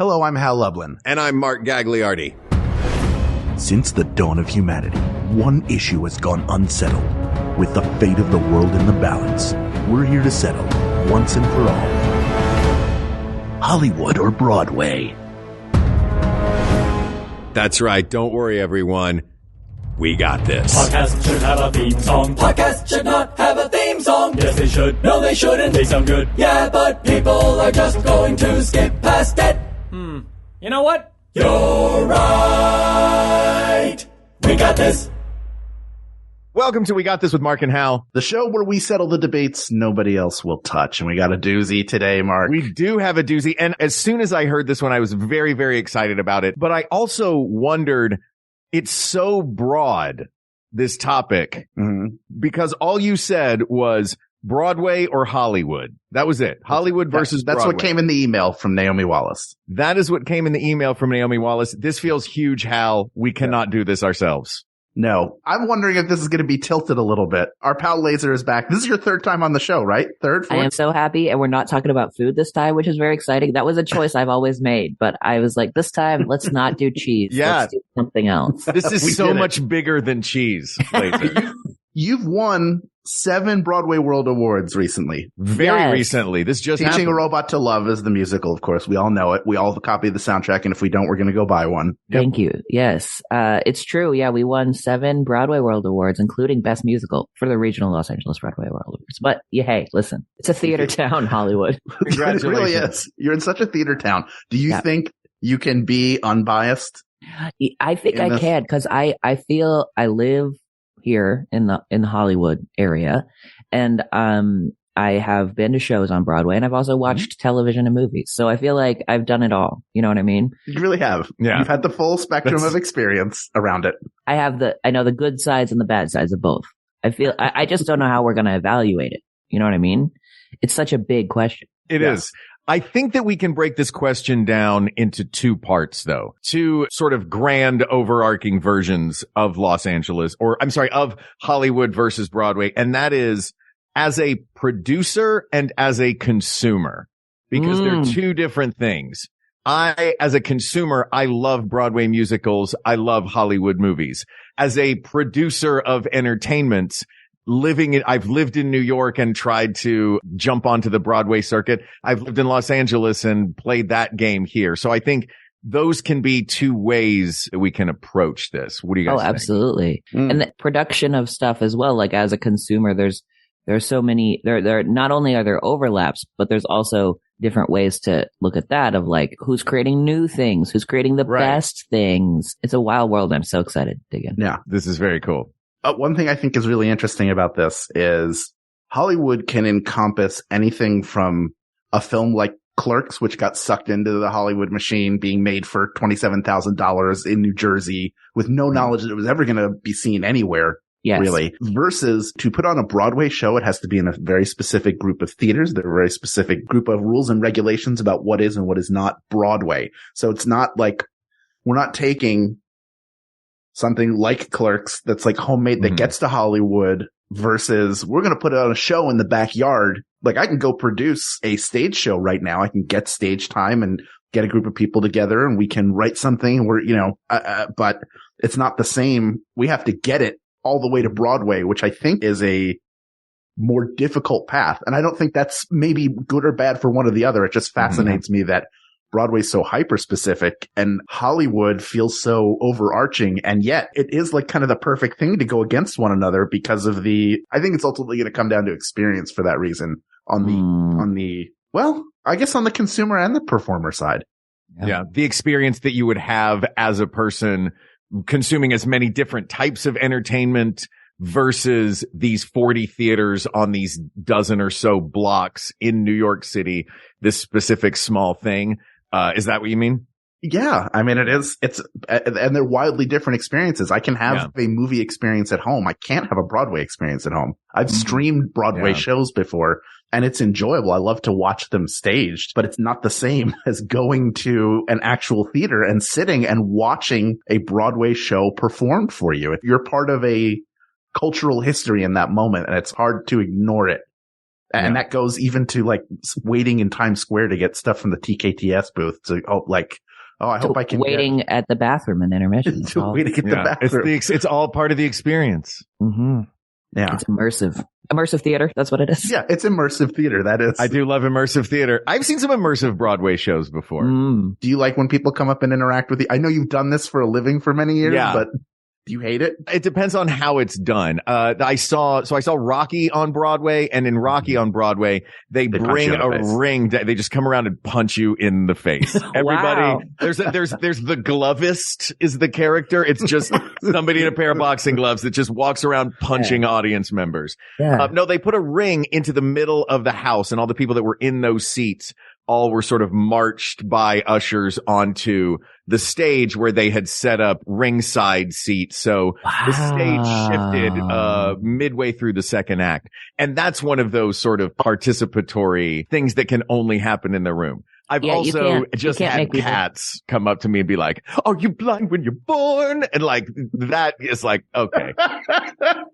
Hello, I'm Hal Lublin. And I'm Mark Gagliardi. Since the dawn of humanity, one issue has gone unsettled. With the fate of the world in the balance, we're here to settle, once and for all, Hollywood or Broadway. That's right. Don't worry, everyone. We got this. Podcasts should have a theme song. Podcasts should not have a theme song. Yes, they should. No, they shouldn't. They sound good. Yeah, but people are just going to skip past it. You know what? You're right. We got this. Welcome to We Got This with Mark and Hal, the show where we settle the debates nobody else will touch. And we got a doozy today, Mark. We do have a doozy. And as soon as I heard this one, I was very, very excited about it. But I also wondered, it's so broad, this topic, because all you said was Broadway or Hollywood. That was it. Hollywood versus That's Broadway. what came in the email from Naomi Wallace. That is what came in the email from Naomi Wallace. This feels huge, Hal. We cannot do this ourselves. No, I'm wondering if this is going to be tilted a little bit. Our pal Laser is back. This is your third time on the show, right? Third, fourth? I am so happy, and we're not talking about food this time, which is very exciting. That was a choice I've always made, but I was like, this time, let's not do cheese. Yeah. Let's do something else. This is so much bigger than cheese, Laser. You've won 7 Broadway World Awards recently. Very recently. This just Teaching happened. a Robot to Love is the musical, of course. We all know it. We all have a copy of the soundtrack, and if we don't, we're going to go buy one. Thank you. Yes, it's true. Yeah, we won 7 Broadway World Awards, including Best Musical for the regional Los Angeles Broadway World Awards. But yeah, hey, listen, it's a theater town, Hollywood. It really is. You're in such a theater town. Do you think you can be unbiased? I think I can, because I feel I live here in the Hollywood area, and I have been to shows on Broadway, and I've also watched television and movies. So I feel like I've done it all. You know what I mean? You really have. Yeah. You've had the full spectrum of experience around it. I know the good sides and the bad sides of both. I just don't know how we're going to evaluate it. You know what I mean? It's such a big question. It is. I think that we can break this question down into 2 parts, though. 2 sort of grand overarching versions of Los Angeles, of Hollywood versus Broadway. And that is as a producer and as a consumer, because they're 2 different things. As a consumer, I love Broadway musicals. I love Hollywood movies. As a producer of entertainments, I've lived in New York and tried to jump onto the Broadway circuit. I've lived in Los Angeles and played that game here. So I think those can be 2 ways that we can approach this. What do you guys think? Absolutely. And the production of stuff as well. Like as a consumer, there's so many, there not only are there overlaps, but there's also different ways to look at that of like who's creating new things, who's creating the best things. It's a wild world. I'm so excited to dig in. Yeah. This is very cool. One thing I think is really interesting about this is Hollywood can encompass anything from a film like Clerks, which got sucked into the Hollywood machine, being made for $27,000 in New Jersey with no knowledge that it was ever going to be seen anywhere. Yes. Really, versus to put on a Broadway show, it has to be in a very specific group of theaters. There are a very specific group of rules and regulations about what is and what is not Broadway. So it's not like we're not taking something like Clerks that's like homemade that gets to Hollywood versus we're going to put it on a show in the backyard. Like I can go produce a stage show right now. I can get stage time and get a group of people together and we can write something where, but it's not the same. We have to get it all the way to Broadway, which I think is a more difficult path. And I don't think that's maybe good or bad for one or the other. It just fascinates me that Broadway's so hyper specific and Hollywood feels so overarching. And yet it is like kind of the perfect thing to go against one another because of I think it's ultimately going to come down to experience for that reason on the consumer and the performer side. Yeah. The experience that you would have as a person consuming as many different types of entertainment versus these 40 theaters on these dozen or so blocks in New York City, this specific small thing. Is that what you mean? Yeah. I mean, and they're wildly different experiences. I can have a movie experience at home. I can't have a Broadway experience at home. I've streamed Broadway shows before and it's enjoyable. I love to watch them staged, but it's not the same as going to an actual theater and sitting and watching a Broadway show performed for you. You're part of a cultural history in that moment and it's hard to ignore it. And that goes even to like waiting in Times Square to get stuff from the TKTS booth. So, I hope I can waiting at the bathroom in intermission. Waiting at the bathroom. It's all part of the experience. Mm-hmm. Yeah. It's immersive theater. That's what it is. Yeah. It's immersive theater. That is. I do love immersive theater. I've seen some immersive Broadway shows before. Do you like when people come up and interact with you? I know you've done this for a living for many years, but do you hate it? It depends on how it's done. I saw Rocky on Broadway, and in Rocky on Broadway, they bring a ring. They just come around and punch you in the face. Everybody, wow. there's the glovist is the character. It's just somebody in a pair of boxing gloves that just walks around punching audience members. Yeah. No, they put a ring into the middle of the house, and all the people that were in those seats all were sort of marched by ushers onto the stage where they had set up ringside seats. So the stage shifted midway through the second act. And that's one of those sort of participatory things that can only happen in the room. I've also just had cats come up to me and be like, "Are you blind when you're born?" And like, that is like, okay.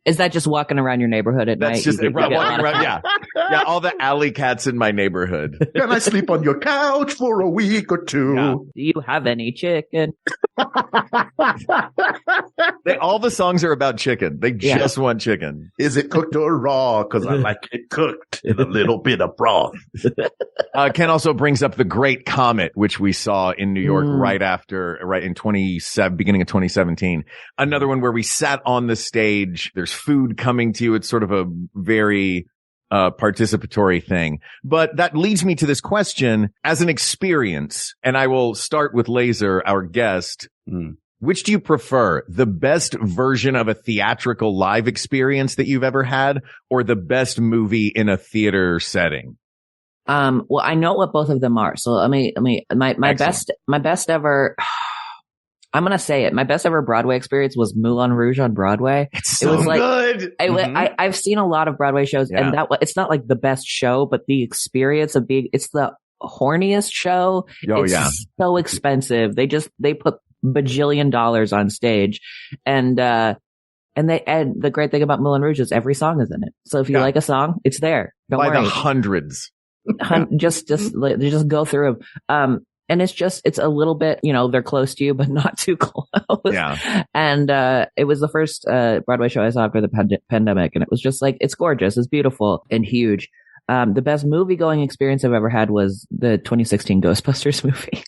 Is that just walking around your neighborhood at night? That's just walking around. Yeah. Yeah. All the alley cats in my neighborhood. Can I sleep on your couch for a week or two? Yeah. Do you have any chicken? All the songs are about chicken. They just want chicken. Is it cooked or raw? Because I like it cooked in a little bit of broth. Ken also brings up the Great Comet, which we saw in New York right in beginning of 2017. Another one where we sat on the stage. There's food coming to you. It's sort of a very participatory thing. But that leads me to this question as an experience. And I will start with Laser, our guest. Which do you prefer? The best version of a theatrical live experience that you've ever had, or the best movie in a theater setting? Well, I know what both of them are. So my best ever, I'm going to say it. My best ever Broadway experience was Moulin Rouge on Broadway. It was like, good. I've seen a lot of Broadway shows and it's not like the best show, but the experience of it's the horniest show. It's so expensive. They put bajillion dollars on stage and the great thing about Moulin Rouge is every song is in it. So if you like a song, it's there. Don't worry. By the hundreds. Just go through them. And it's a little bit, they're close to you, but not too close. Yeah. And, it was the first, Broadway show I saw after the pandemic. And it was just like, it's gorgeous. It's beautiful and huge. The best movie going experience I've ever had was the 2016 Ghostbusters movie.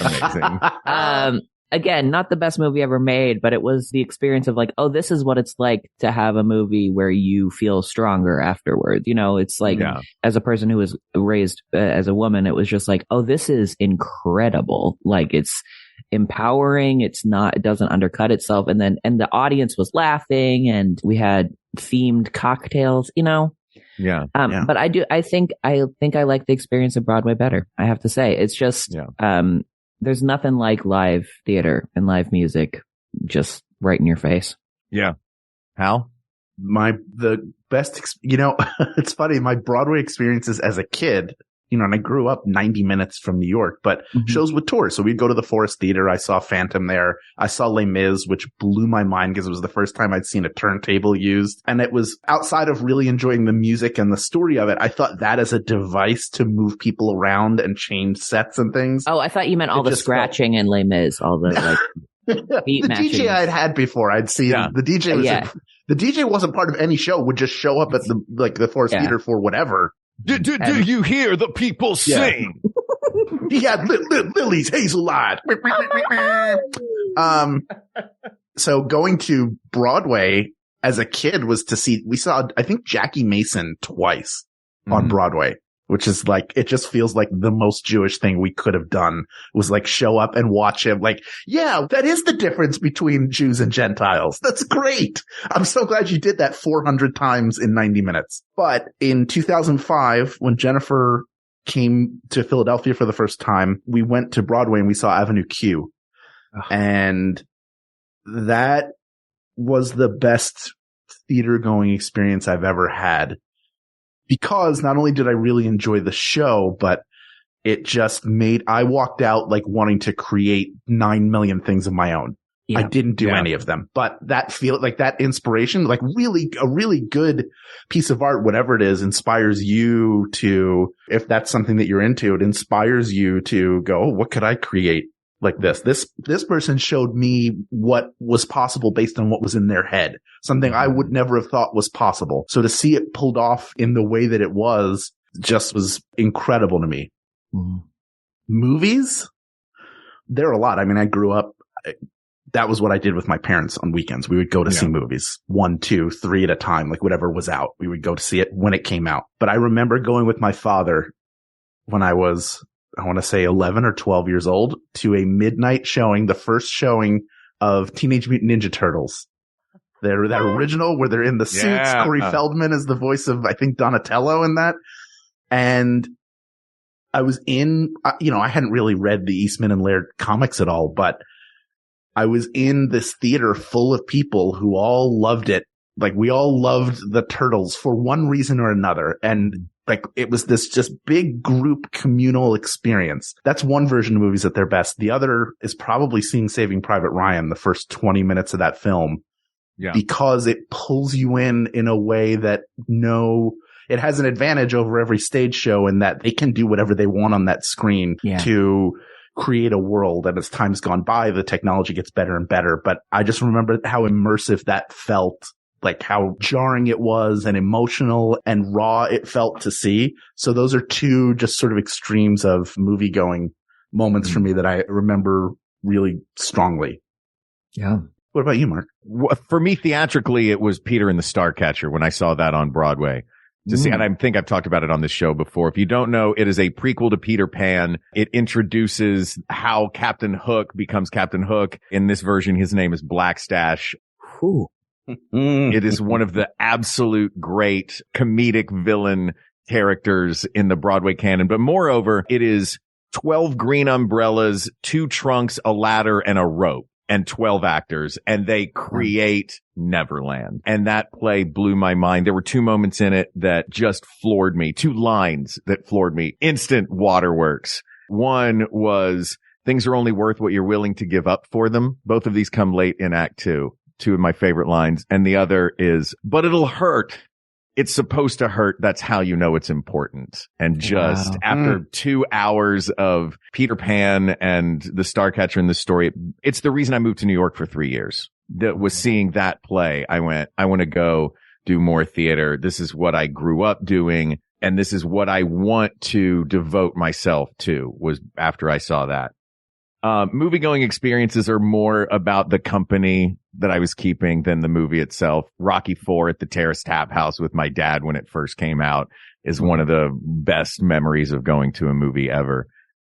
Amazing. Again, not the best movie ever made, but it was the experience of like, oh, this is what it's like to have a movie where you feel stronger afterwards. It's like, as a person who was raised as a woman, it was just like, oh, this is incredible. Like it's empowering. It doesn't undercut itself. And the audience was laughing and we had themed cocktails, Yeah. But I think I like the experience of Broadway better. I have to say, it's just, there's nothing like live theater and live music just right in your face. Yeah. Hal? The best, it's funny. My Broadway experiences as a kid, and I grew up 90 minutes from New York, but shows with tours. So we'd go to the Forest Theater. I saw Phantom there. I saw Les Mis, which blew my mind because it was the first time I'd seen a turntable used. And it was outside of really enjoying the music and the story of it. I thought that as a device to move people around and change sets and things. Oh, I thought you meant all the scratching and Les Mis, all the beat the matching. DJ I'd had before. I'd seen the DJ was the DJ wasn't part of any show, would just show up at the Forest Theater for whatever. Do you hear the people sing? He had lilies, hazelnut. So going to Broadway as a kid was we saw, I think, Jackie Mason twice on Broadway, which is like, it just feels like the most Jewish thing we could have done was like show up and watch him. Like, yeah, that is the difference between Jews and Gentiles. That's great. I'm so glad you did that 400 times in 90 minutes. But in 2005, when Jennifer came to Philadelphia for the first time, we went to Broadway and we saw Avenue Q. And that was the best theater going experience I've ever had. Because not only did I really enjoy the show, but it just I walked out like wanting to create 9 million things of my own. I didn't do any of them, but that feel like that inspiration, like really a really good piece of art, whatever it is, inspires you to, if that's something that you're into, it inspires you to go, oh, what could I create like this? This person showed me what was possible based on what was in their head, something I would never have thought was possible. So to see it pulled off in the way that it was just was incredible to me. Movies? There are a lot. I mean, I grew up, that was what I did with my parents on weekends. We would go to see movies, 1, 2, 3 at a time, like whatever was out. We would go to see it when it came out. But I remember going with my father when I was, I want to say 11 or 12 years old, to a midnight showing, the first showing of Teenage Mutant Ninja Turtles. They're that original where they're in the suits. Corey Feldman is the voice of, I think, Donatello in that. And I was in, I hadn't really read the Eastman and Laird comics at all, but I was in this theater full of people who all loved it. Like we all loved the Turtles for one reason or another. And like it was this just big group communal experience. That's one version of movies at their best. The other is probably seeing Saving Private Ryan, the first 20 minutes of that film, because it pulls you in a way that it has an advantage over every stage show in that they can do whatever they want on that screen to create a world. And as time's gone by, the technology gets better and better. But I just remember how immersive that felt, like how jarring it was and emotional and raw it felt to see. So those are two just sort of extremes of movie going moments for me that I remember really strongly. Yeah. What about you, Mark? For me, theatrically, it was Peter and the Starcatcher when I saw that on Broadway. To see, and I think I've talked about it on this show before. If you don't know, it is a prequel to Peter Pan. It introduces how Captain Hook becomes Captain Hook. In this version, his name is Blackstash. It is one of the absolute great comedic villain characters in the Broadway canon. But moreover, it is 12 green umbrellas, 2 trunks, a ladder, and a rope. And 12 actors, and they create Neverland. And that play blew my mind. There were 2 moments in it that just floored me. 2 lines that floored me. Instant waterworks. One was, things are only worth what you're willing to give up for them. Both of these come late in Act 2. 2 of my favorite lines. And the other is, but it'll hurt. It's supposed to hurt. That's how you know it's important. And just after 2 hours of Peter Pan and the Starcatcher in the story, it's the reason I moved to New York for 3 years. That was seeing that play. I went, I want to go do more theater. This is what I grew up doing. And this is what I want to devote myself to, was after I saw that. Movie-going experiences are more about the company that I was keeping than the movie itself. Rocky IV at the Terrace Tap House with my dad when it first came out is one of the best memories of going to a movie ever.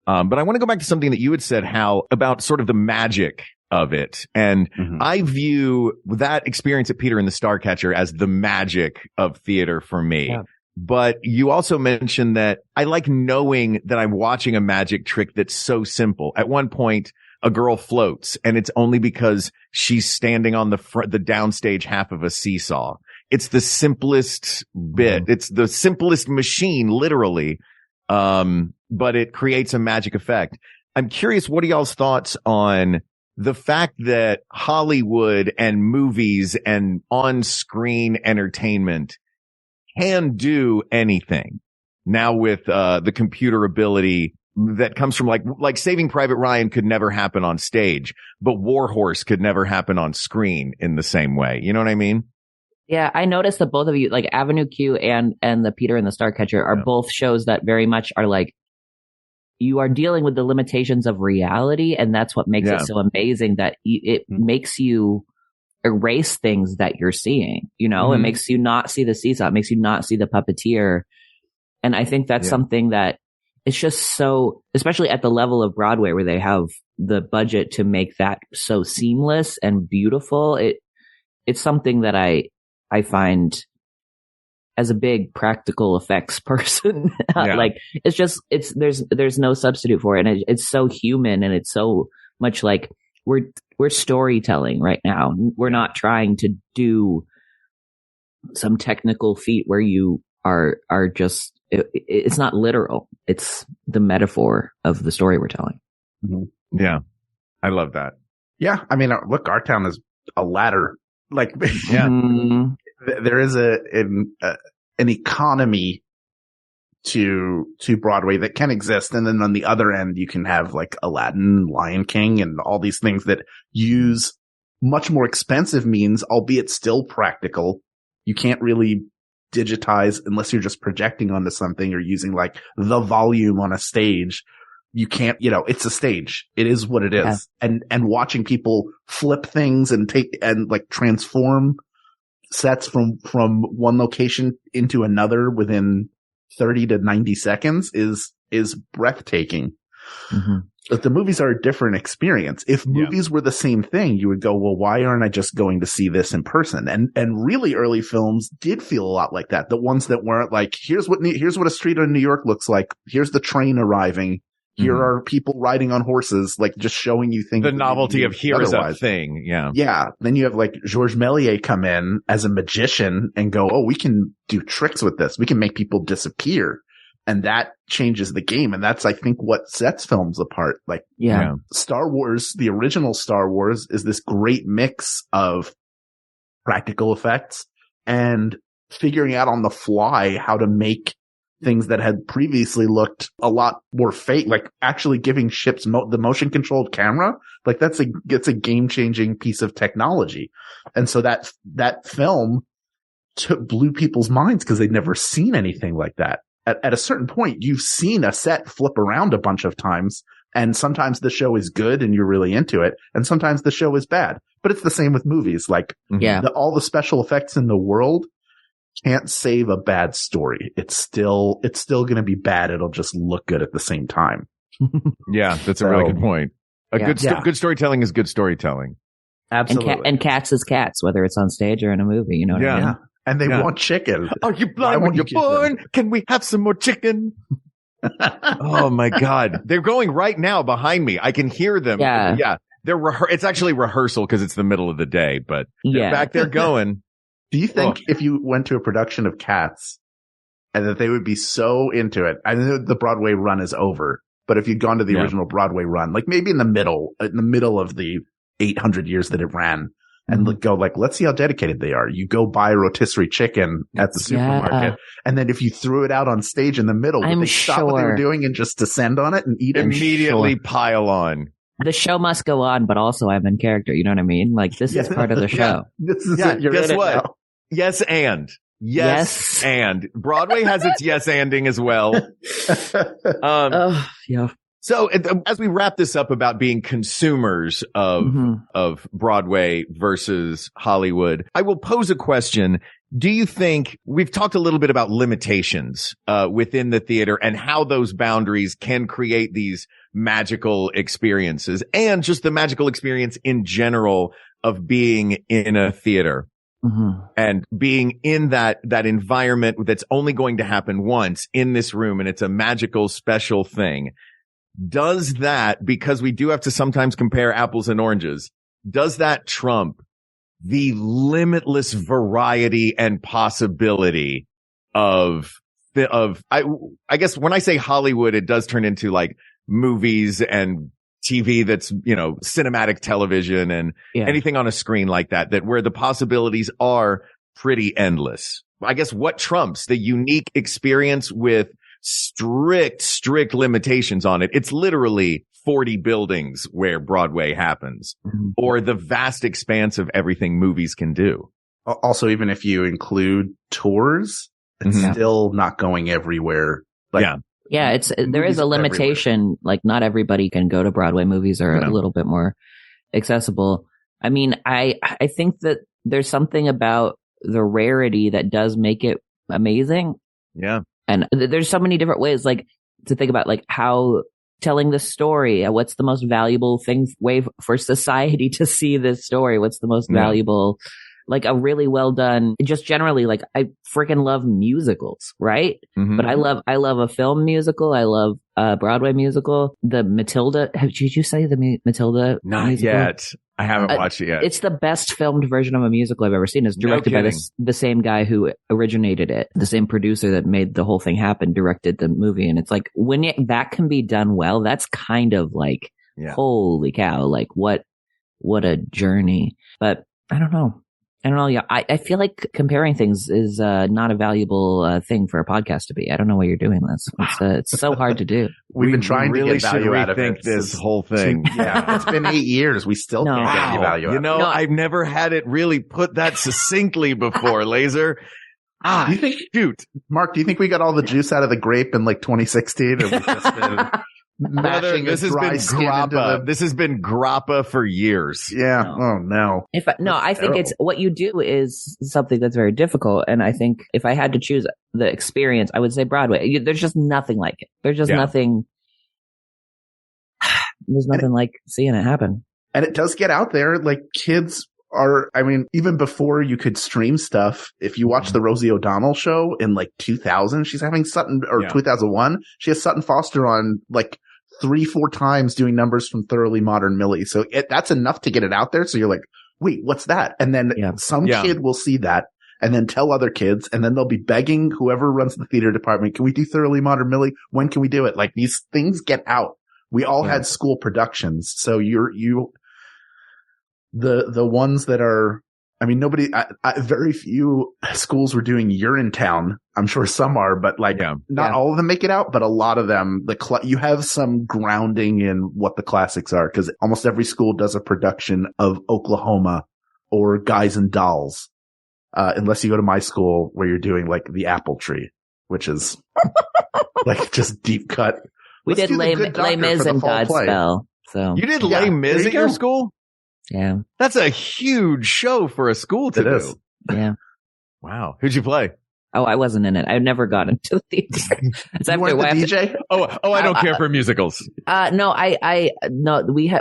But I want to go back to something that you had said, Hal, about sort of the magic of it. And I view that experience at Peter and the Starcatcher as the magic of theater for me. Yeah. But you also mentioned that I like knowing that I'm watching a magic trick that's so simple. At one point, a girl floats, and it's only because she's standing on the downstage half of a seesaw. It's the simplest bit. It's the simplest machine, literally. But it creates a magic effect. I'm curious, what are y'all's thoughts on the fact that Hollywood and movies and on-screen entertainment can do anything now with the computer ability that comes from like Saving Private Ryan could never happen on stage, but War Horse could never happen on screen in the same way. You know what I mean? Yeah, I noticed that both of you, like Avenue Q and the Peter and the Starcatcher, are both shows that very much are like, you are dealing with the limitations of reality, and that's what makes it so amazing, that it makes you erase things that you're seeing, you know. It makes you not see the seesaw, it makes you not see the puppeteer. And I think that's something that it's just so, especially at the level of Broadway where they have the budget to make that so seamless and beautiful. It's something that I find, as a big practical effects person, like there's no substitute for it. And it's so human, and it's so much like we're storytelling right now. We're not trying to do some technical feat where you are just, it's not literal. It's the metaphor of the story we're telling. Yeah. I love that. Yeah. I mean, look, our town is a ladder. Like, there is an economy to Broadway that can exist. And then on the other end, you can have like Aladdin, Lion King, and all these things that use much more expensive means, albeit still practical. You can't really digitize unless you're just projecting onto something or using like the volume on a stage. You can't, it's a stage. It is what it is. Yeah. And watching people flip things and like transform sets from one location into another within 30 to 90 seconds is breathtaking. Mm-hmm. But the movies are a different experience. If movies were the same thing, you would go, well, why aren't I just going to see this in person? And really early films did feel a lot like that. The ones that weren't like, here's what a street in New York looks like. Here's the train arriving. Here are people riding on horses, like just showing you things. The novelty of here is a thing. Yeah. Yeah. Then you have like Georges Méliès come in as a magician and go, oh, we can do tricks with this. We can make people disappear. And that changes the game. And that's, I think, what sets films apart. Like, Star Wars, the original Star Wars is this great mix of practical effects and figuring out on the fly how to make things that had previously looked a lot more fake, like actually giving ships the motion controlled camera. Like it's a game changing piece of technology. And so that film blew people's minds because they'd never seen anything like that. At a certain point, you've seen a set flip around a bunch of times, and sometimes the show is good and you're really into it, and sometimes the show is bad. But it's the same with movies. Like, all the special effects in the world can't save a bad story. It's still going to be bad. It'll just look good at the same time. Yeah, that's a really good point. Good storytelling is good storytelling. Absolutely. And cats is cats, whether it's on stage or in a movie. You know what I mean? Yeah. And they want chicken. Are you blind when you're born? Can we have some more chicken? Oh my God. They're going right now behind me. I can hear them. Yeah. It's actually rehearsal because it's the middle of the day, but they're back there going. Do you think if you went to a production of Cats and that they would be so into it? I know the Broadway run is over, but if you'd gone to the original Broadway run, like maybe in the middle of the 800 years that it ran, and go like, let's see how dedicated they are. You go buy a rotisserie chicken at the supermarket, and then if you threw it out on stage in the middle, would they stop what they were doing and just descend on it and eat it? Immediately pile on. The show must go on, but also I'm in character. You know what I mean? Like this is part of the show. This is it. You're guess what? Now. Yes, and. Yes, and. Broadway has its yes-anding as well. So as we wrap this up about being consumers of Broadway versus Hollywood, I will pose a question. Do you think we've talked a little bit about limitations within the theater and how those boundaries can create these magical experiences and just the magical experience in general of being in a theater? And being in that environment that's only going to happen once in this room, and it's a magical, special thing. Does that, because we do have to sometimes compare apples and oranges, does that trump the limitless variety and possibility of I guess when I say Hollywood, it does turn into like movies and TV that's, cinematic television and anything on a screen like that where the possibilities are pretty endless. I guess what trumps the unique experience with strict limitations on it? It's literally 40 buildings where Broadway happens, or the vast expanse of everything movies can do. Also, even if you include tours, it's still not going everywhere. Yeah, there is a limitation. Everywhere. Like not everybody can go to Broadway. Movies are a little bit more accessible. I mean, I think that there's something about the rarity that does make it amazing. Yeah. And there's so many different ways, like to think about, like how telling the story. What's the most valuable way for society to see this story? What's the most valuable? Like a really well done, just generally, like I freaking love musicals, right? But I love a film musical. I love a Broadway musical. The Matilda, did you say the Matilda Not musical? Yet. I haven't watched it yet. It's the best filmed version of a musical I've ever seen. It's directed by the same guy who originated it. The same producer that made the whole thing happen directed the movie. And it's like, when that can be done well, that's kind of like, holy cow, like what what a journey. But I don't know. Yeah, I feel like comparing things is not a valuable thing for a podcast to be. I don't know why you're doing this. It's so hard to do. We've been trying to get value out of it. This whole thing. Yeah, it's been 8 years. We still can't get any value out of it. You know, I've never had it really put that succinctly before, Laser. Do you think, Mark, do you think we got all the juice out of the grape in like 2016? Or we just been mashing this has been grappa. This has been grappa for years. Yeah. No. Oh no. I think it's what you do is something that's very difficult. And I think if I had to choose the experience, I would say Broadway. There's just nothing like it. There's just nothing. There's nothing like seeing it happen. And it does get out there. Like kids are, I mean, even before you could stream stuff, if you watch the Rosie O'Donnell show in like 2000, she's having Sutton, or 2001, she has Sutton Foster on like 3-4 times doing numbers from Thoroughly Modern Millie. So that's enough to get it out there. So you're like, wait, what's that? And then some kid will see that and then tell other kids, and then they'll be begging whoever runs the theater department, can we do Thoroughly Modern Millie? When can we do it? Like these things get out. We all had school productions. So the ones that are, I mean, very few schools were doing Urinetown. I'm sure some are, but like not all of them make it out, but a lot of them, you have some grounding in what the classics are, because almost every school does a production of Oklahoma or Guys and Dolls. Unless you go to my school where you're doing like the Apple Tree, which is like just deep cut. We did Les Mis and Godspell. So you did Les Mis at your school? Yeah. That's a huge show for a school to do. Yeah. Wow. Who'd you play? Oh, I wasn't in it. I never got into the theater. You weren't the DJ? I don't care for musicals. No, it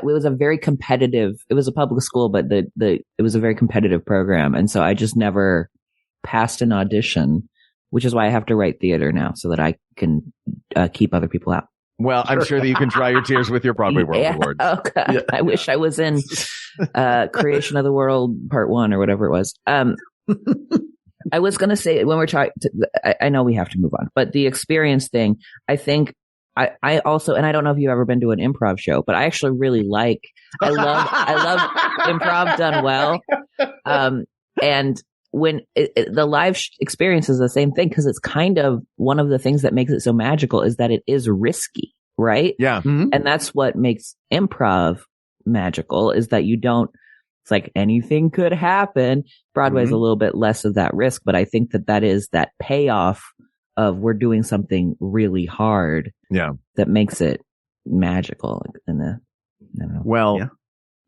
was a very competitive, it was a public school, but it was a very competitive program. And so I just never passed an audition, which is why I have to write theater now so that I can keep other people out. Well, I'm sure that you can dry your tears with your Broadway World Awards. Oh, God. Yeah. I wish I was in Creation of the World Part 1 or whatever it was. I was going to say, when we're talking, I know we have to move on, but the experience thing, I think I also, and I don't know if you've ever been to an improv show, but I actually really I love improv done well. And when the live experience is the same thing, because it's kind of one of the things that makes it so magical is that it is risky, right? Yeah. Mm-hmm. And that's what makes improv magical, is that it's like anything could happen. Broadway's a little bit less of that risk, but I think that is that payoff of we're doing something really hard. Yeah. That makes it magical in the, I don't know. Well,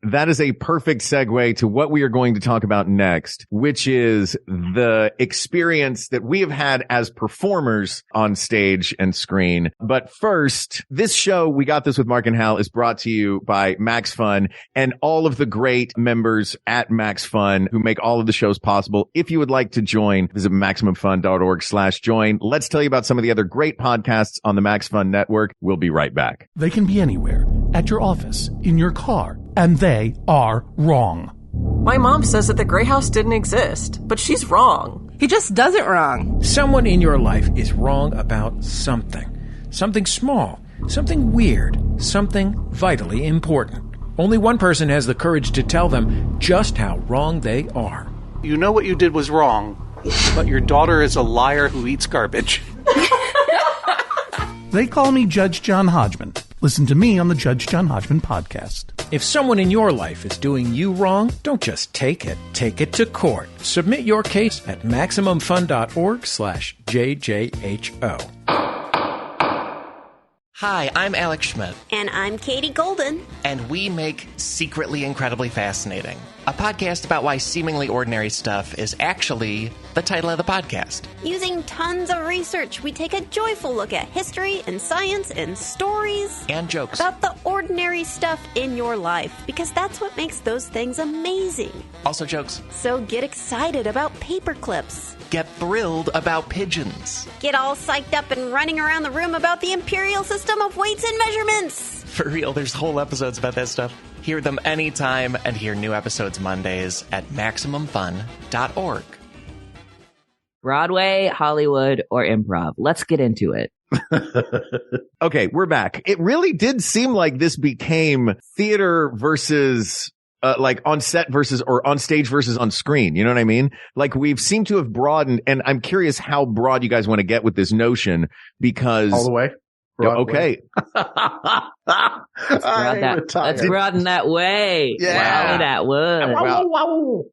that is a perfect segue to what we are going to talk about next, which is the experience that we have had as performers on stage and screen. But first, this show, We Got This with Mark and Hal, is brought to you by Max Fun and all of the great members at Max Fun who make all of the shows possible. If you would like to join, visit MaximumFun.org/join. Let's tell you about some of the other great podcasts on the Max Fun network. We'll be right back. They can be anywhere, at your office, in your car, and they are wrong. My mom says that the Grey House didn't exist, but she's wrong. He just does it wrong. Someone in your life is wrong about something. Something small, something weird, something vitally important. Only one person has the courage to tell them just how wrong they are. You know what you did was wrong, but your daughter is a liar who eats garbage. They call me Judge John Hodgman. Listen to me on the Judge John Hodgman podcast. If someone in your life is doing you wrong, don't just take it to court. Submit your case at MaximumFun.org/JJHO. Hi, I'm Alex Schmidt. And I'm Katie Golden. And we make Secretly Incredibly Fascinating, a podcast about why seemingly ordinary stuff is actually the title of the podcast. Using tons of research, we take a joyful look at history and science and stories. And jokes. About the ordinary stuff in your life, because that's what makes those things amazing. Also jokes. So get excited about paper clips. Get thrilled about pigeons. Get all psyched up and running around the room about the imperial system of weights and measurements. For real, there's whole episodes about that stuff. Hear them anytime and hear new episodes Mondays at MaximumFun.org. Broadway, Hollywood, or improv? Let's get into it. Okay, we're back. It really did seem like this became theater versus like on set versus or on stage versus on screen. You know what I mean? Like we've seemed to have broadened, and I'm curious how broad you guys want to get with this notion because all the way. Okay. Let's broaden that way. Yeah. Wow, that would. Wow.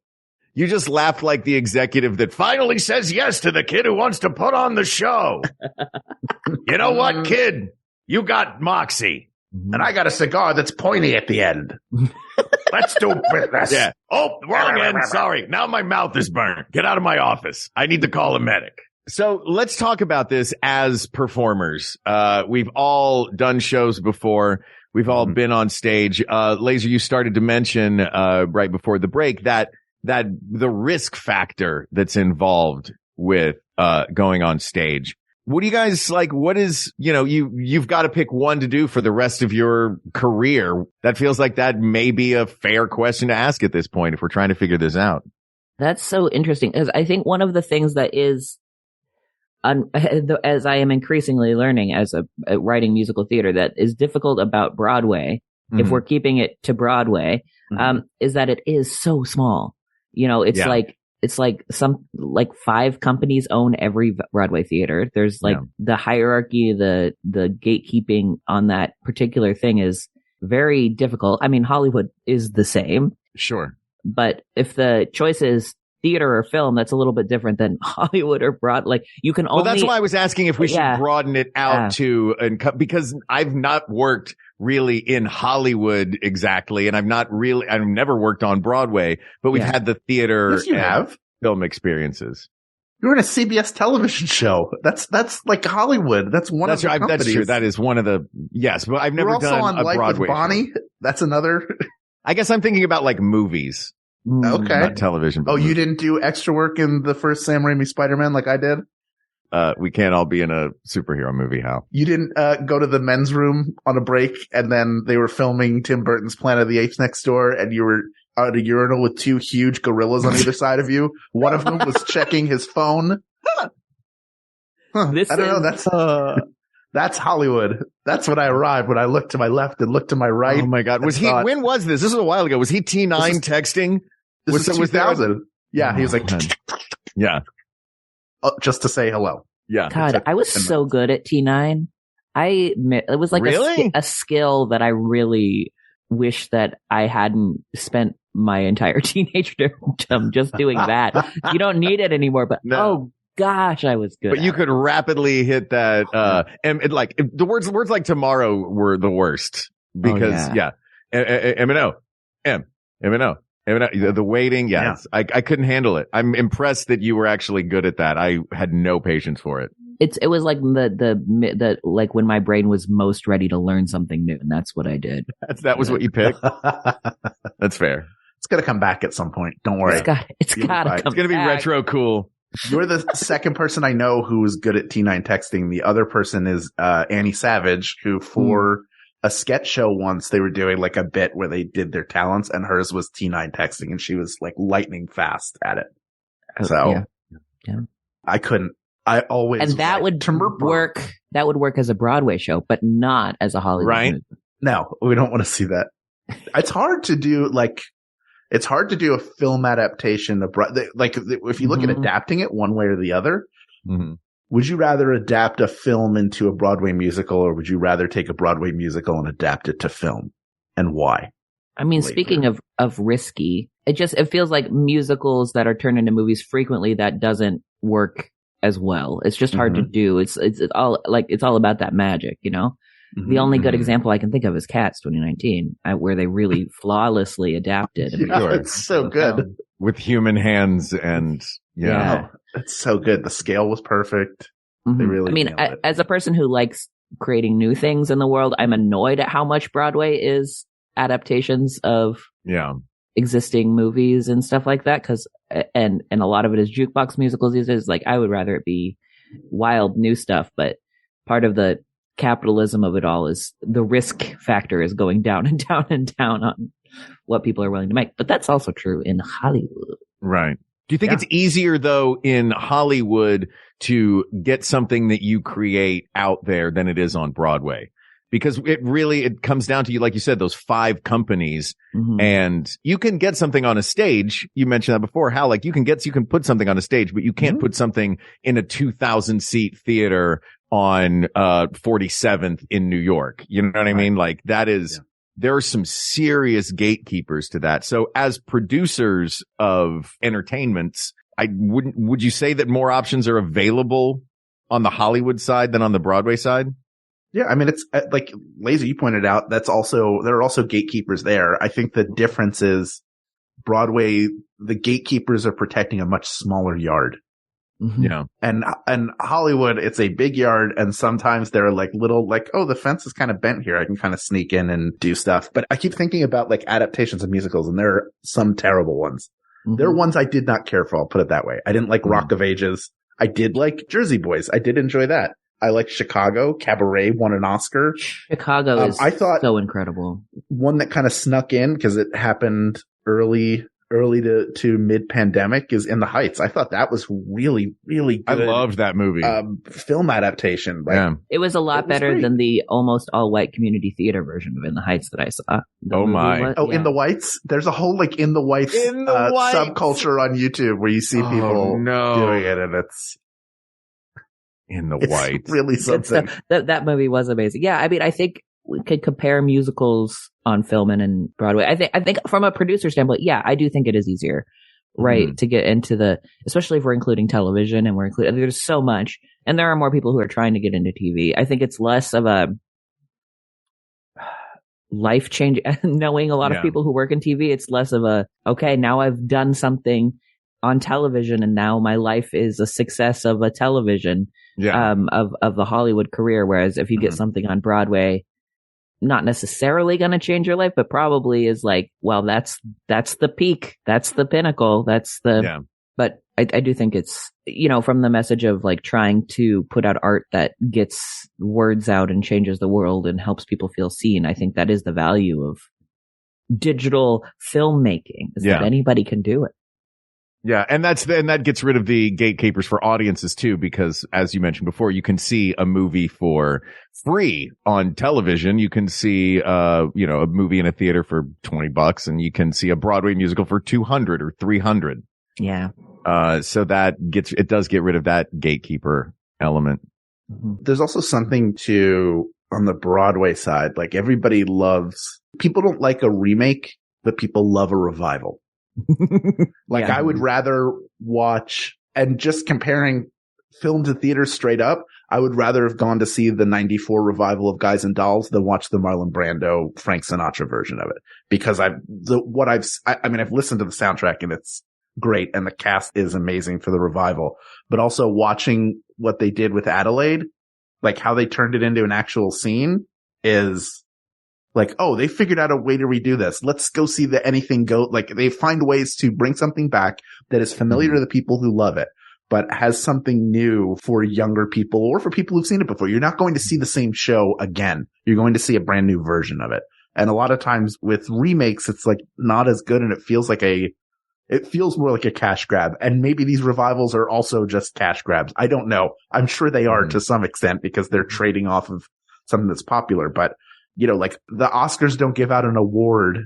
You just laughed like the executive that finally says yes to the kid who wants to put on the show. You know what, kid? You got moxie. And I got a cigar that's pointy at the end. Let's do business. Yeah. Oh, wrong end. Sorry. Now my mouth is burned. Get out of my office. I need to call a medic. So let's talk about this as performers. We've all done shows before. We've all been on stage. Laser, you started to mention, right before the break that the risk factor that's involved with, going on stage. What do you guys like? What is, you've got to pick one to do for the rest of your career. That feels like that may be a fair question to ask at this point if we're trying to figure this out. That's so interesting because I think one of the things that is, as I am increasingly learning as a writing musical theater, that is difficult about Broadway, if we're keeping it to Broadway, is that it is so small. It's like 5 companies own every Broadway theater. There's the hierarchy, the gatekeeping on that particular thing is very difficult. I mean, Hollywood is the same. Sure. But if the choice is theater or film, that's a little bit different than Hollywood or Broadway. You can only. Well, that's why I was asking if we should broaden it out to, because I've not worked really in Hollywood exactly, and I've never worked on Broadway, but we've had the theater yes, you have. Film experiences. You're in a CBS television show. That's like Hollywood. That's one of the companies. That's true. That is one of the, yes, but I've never done on a Life Broadway with Bonnie. show. That's another. I guess I'm thinking about like movies. Okay. Not television. Oh, you didn't do extra work in the first Sam Raimi Spider-Man like I did? We can't all be in a superhero movie, Hal. You didn't go to the men's room on a break and then they were filming Tim Burton's Planet of the Apes next door and you were at a urinal with 2 huge gorillas on either side of you. One of them was checking his phone. I don't know. That's Hollywood. That's when I arrived, when I looked to my left and looked to my right. Oh my God. When was this? This was a while ago. Was he T9 texting? This was 2000. Yeah. He was like, yeah. Just to say hello. Yeah. God, I was so good at T9. It was like really? a skill that I really wish that I hadn't spent my entire teenagerdom just doing that. You don't need it anymore, but oh gosh, I was good. But you could rapidly hit that, and the words like tomorrow were the worst because M&O, the waiting. Yes. I couldn't handle it. I'm impressed that you were actually good at that. I had no patience for it. It was like the like when my brain was most ready to learn something new, and that's what I did. That was what you picked. That's fair. It's gonna come back at some point. Don't worry. It's gotta come. It's gonna be retro cool. You're the second person I know who's good at T9 texting. The other person is Annie Savage, who for a sketch show once they were doing like a bit where they did their talents, and hers was T9 texting, and she was like lightning fast at it. So I couldn't. I always and that would work. That would work as a Broadway show, but not as a Hollywood right? movie. No, we don't want to see that. It's hard to do it's hard to do a film adaptation of if you look at adapting it one way or the other. Would you rather adapt a film into a Broadway musical, or would you rather take a Broadway musical and adapt it to film, and why? I mean, speaking of risky, it feels like musicals that are turned into movies frequently that doesn't work as well. It's just hard to do. It's all about that magic, you know? The only good example I can think of is Cats 2019, where they really flawlessly adapted. It's so good. With human hands and it's so good. The scale was perfect. They really nailed it. As a person who likes creating new things in the world, I'm annoyed at how much Broadway is adaptations of existing movies and stuff like that. And a lot of it is jukebox musicals these days. Like, I would rather it be wild new stuff, but part of the capitalism of it all is the risk factor is going down and down and down on what people are willing to make. But that's also true in Hollywood. Right. Do you think it's easier though in Hollywood to get something that you create out there than it is on Broadway? because it comes down to, like you said, those 5 companies, and you can get something on a stage. You mentioned that before, how like you can put something on a stage, but you can't put something in a 2,000 seat theater on 47th in New York. You know what I mean? Like that is, there are some serious gatekeepers to that. So as producers of entertainments, would you say that more options are available on the Hollywood side than on the Broadway side? Yeah, I mean, it's like Laser, you pointed out, there are also gatekeepers there. I think the difference is Broadway, the gatekeepers are protecting a much smaller yard. Yeah. And Hollywood, it's a big yard, and sometimes there are like little, like, oh, the fence is kind of bent here. I can kind of sneak in and do stuff. But I keep thinking about like adaptations of musicals, and there are some terrible ones. There are ones I did not care for, I'll put it that way. I didn't like Rock of Ages. I did like Jersey Boys. I did enjoy that. I liked Chicago. Cabaret won an Oscar. Chicago is I thought so incredible. One that kind of snuck in because it happened early to mid-pandemic is In the Heights. I thought that was really, really good. I loved that movie. Film adaptation. Like, it was a lot better than the almost all-white community theater version of In the Heights that I saw. In the Whites? There's a whole like In the Whites subculture on YouTube where you see people doing it, and it's In the Whites. Really something. That movie was amazing. Yeah, I mean, I think we could compare musicals on film and Broadway. I think from a producer standpoint, yeah, I do think it is easier, right, to get into especially if we're including television and there's so much, and there are more people who are trying to get into TV. I think it's less of a life change. Knowing a lot of people who work in TV, it's less of a, okay, now I've done something on television and now my life is a success of a television, of the Hollywood career. Whereas if you get something on Broadway, not necessarily going to change your life, but probably is like, well, that's the peak. That's the pinnacle. But I do think it's, from the message of like trying to put out art that gets words out and changes the world and helps people feel seen. I think that is the value of digital filmmaking, is that anybody can do it. Yeah, and that gets rid of the gatekeepers for audiences too, because as you mentioned before, you can see a movie for free on television. You can see a movie in a theater for $20, and you can see a Broadway musical for $200 or $300. Yeah. So it does get rid of that gatekeeper element. There's also something on the Broadway side, like people don't like a remake, but people love a revival. I would rather watch, and just comparing film to theater straight up, I would rather have gone to see the 94 revival of Guys and Dolls than watch the Marlon Brando, Frank Sinatra version of it. Because I've listened to the soundtrack and it's great, and the cast is amazing for the revival, but also watching what they did with Adelaide, like how they turned it into an actual scene, is like, oh, they figured out a way to redo this. Let's go see anything go. Like, they find ways to bring something back that is familiar to the people who love it, but has something new for younger people or for people who've seen it before. You're not going to see the same show again. You're going to see a brand new version of it. And a lot of times with remakes, it's like not as good, and it feels more like a cash grab. And maybe these revivals are also just cash grabs. I don't know. I'm sure they are to some extent because they're trading off of something that's popular, but like the Oscars don't give out an award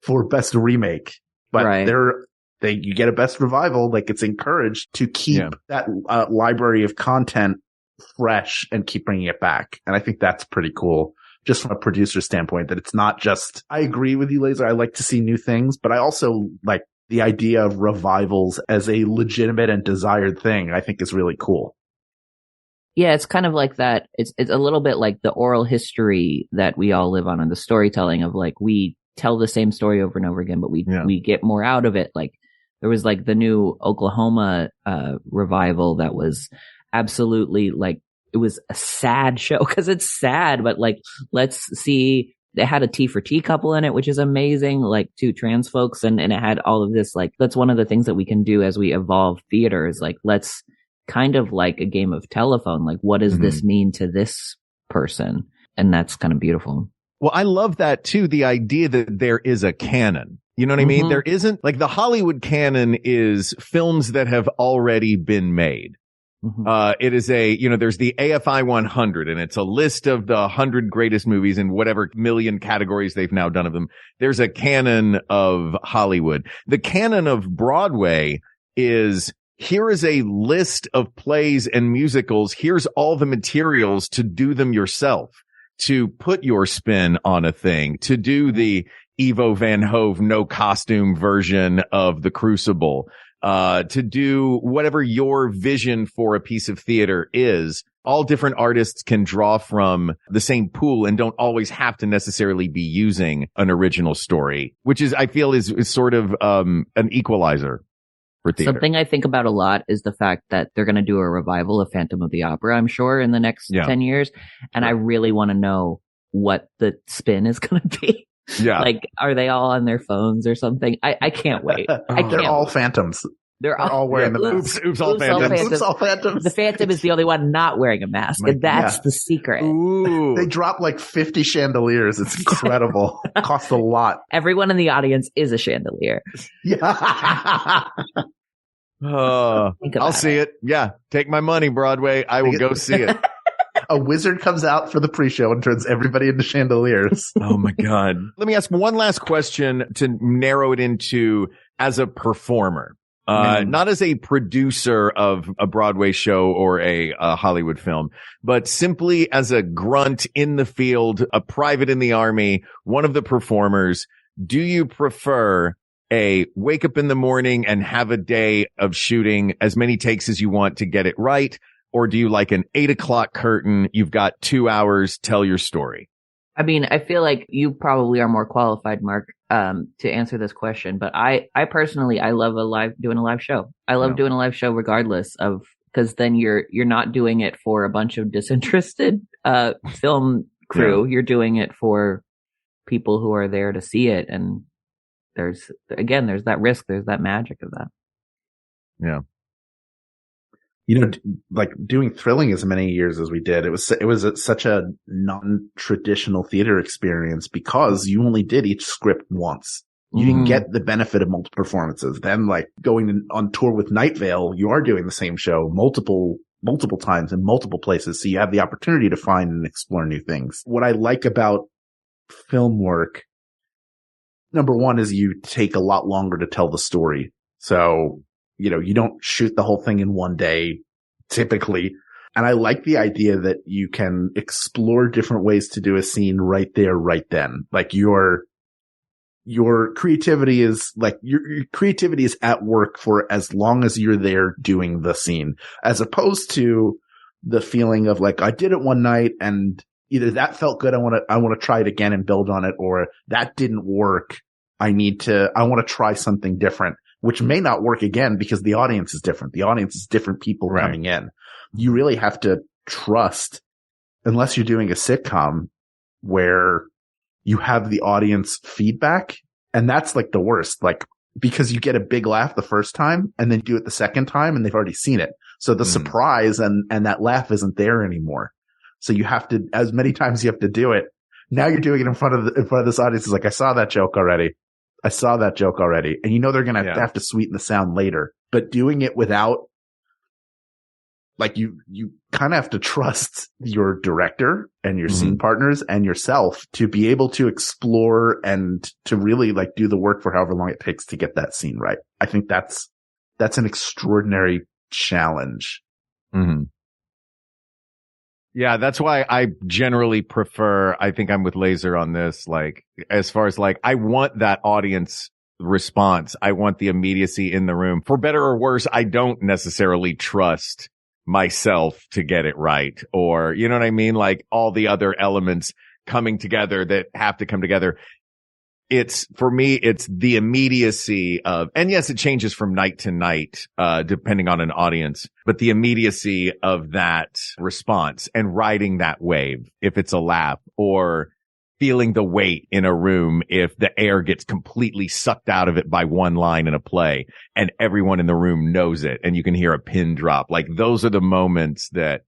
for best remake, but you get a best revival. Like, it's encouraged to keep that library of content fresh and keep bringing it back. And I think that's pretty cool, just from a producer standpoint, that it's not just, I agree with you, Laser. I like to see new things, but I also like the idea of revivals as a legitimate and desired thing. I think is really cool. Yeah, it's kind of like that. It's a little bit like the oral history that we all live on, and the storytelling of like, we tell the same story over and over again, but we get more out of it. Like, there was like the new Oklahoma revival that was absolutely like, it was a sad show because it's sad, but like, let's see, they had a Tea for Tea couple in it, which is amazing, like 2 trans folks, and it had all of this. Like, that's one of the things that we can do as we evolve theater, is like, let's kind of like a game of telephone. Like, what does this mean to this person? And that's kind of beautiful. Well, I love that too. The idea that there is a canon. You know what I mean? There isn't, like, the Hollywood canon is films that have already been made. It is there's the AFI 100 and it's a list of the 100 greatest movies in whatever million categories they've now done of them. There's a canon of Hollywood. The canon of Broadway is, here is a list of plays and musicals. Here's all the materials to do them yourself, to put your spin on a thing, to do the Ivo Van Hove no costume version of The Crucible, to do whatever your vision for a piece of theater is. All different artists can draw from the same pool and don't always have to necessarily be using an original story, which is, I feel, is sort of an equalizer for theater. Something I think about a lot is the fact that they're going to do a revival of Phantom of the Opera, I'm sure, in the next 10 years. And I really want to know what the spin is going to be. Yeah. Like, are they all on their phones or something? I can't wait. They're all phantoms. They're all wearing the masks. Oops, all phantoms. Oops, all phantoms. The Phantom is the only one not wearing a mask. And that's the secret. Ooh. They drop like 50 chandeliers. It's incredible. Costs a lot. Everyone in the audience is a chandelier. Yeah. I'll see it. Yeah. Take my money, Broadway. I will go see it. A wizard comes out for the pre-show and turns everybody into chandeliers. Oh my God. Let me ask one last question to narrow it into as a performer, not as a producer of a Broadway show or a Hollywood film, but simply as a grunt in the field, a private in the army, one of the performers. Do you prefer a wake up in the morning and have a day of shooting as many takes as you want to get it right? Or do you like an 8 o'clock curtain? You've got 2 hours, tell your story. I mean, I feel like you probably are more qualified, Mark, to answer this question. But I personally, I love doing a live show. I love doing a live show regardless of, because then you're not doing it for a bunch of disinterested film crew. You're doing it for people who are there to see it. And there's that risk. There's that magic of that. Yeah. Like doing Thrilling as many years as we did, it was such a non-traditional theater experience because you only did each script once. You didn't get the benefit of multiple performances. Then, like going on tour with Night Vale, you are doing the same show multiple times in multiple places, so you have the opportunity to find and explore new things. What I like about film work, number one, is you take a lot longer to tell the story. So, you don't shoot the whole thing in one day, typically. And I like the idea that you can explore different ways to do a scene right there, right then. Like your creativity is your creativity is at work for as long as you're there doing the scene, as opposed to the feeling of like, I did it one night and either that felt good. I want to try it again and build on it, or that didn't work. I want to try something different, which may not work again because the audience is different. The audience is different people coming in. You really have to trust, unless you're doing a sitcom where you have the audience feedback. And that's like the worst, like, because you get a big laugh the first time and then do it the second time and they've already seen it. So the surprise and that laugh isn't there anymore. So you have to, as many times you have to do it. Now you're doing it in front of this audience. It's like, I saw that joke already. And they're going to have to sweeten the sound later, but doing it without, like, you kind of have to trust your director and your scene partners and yourself to be able to explore and to really like do the work for however long it takes to get that scene right. I think that's an extraordinary challenge. Mm-hmm. Yeah, that's why I generally prefer, I think I'm with Laser on this, like, as far as like, I want that audience response. I want the immediacy in the room. For better or worse, I don't necessarily trust myself to get it right, or, you know what I mean? Like all the other elements coming together that have to come together. For me, it's the immediacy of, and yes, it changes from night to night, depending on an audience, but the immediacy of that response and riding that wave, if it's a laugh, or feeling the weight in a room if the air gets completely sucked out of it by one line in a play and everyone in the room knows it and you can hear a pin drop. Like those are the moments that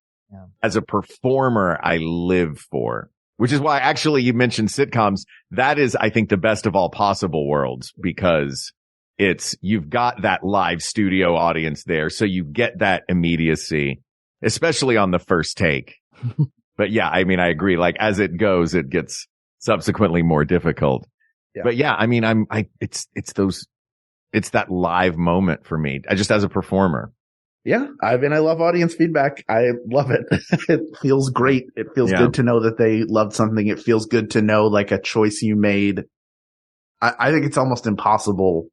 as a performer, I live for. Which is why actually you mentioned sitcoms. That is, I think, the best of all possible worlds, because you've got that live studio audience there. So you get that immediacy especially on the first take. But yeah, I mean, I agree. Like as it goes, it gets subsequently more difficult. Yeah. But yeah, I mean, it's that live moment for me. Just as a performer. Yeah. I mean, I love audience feedback. I love it. It feels great. It feels good to know that they loved something. It feels good to know like a choice you made. I think it's almost impossible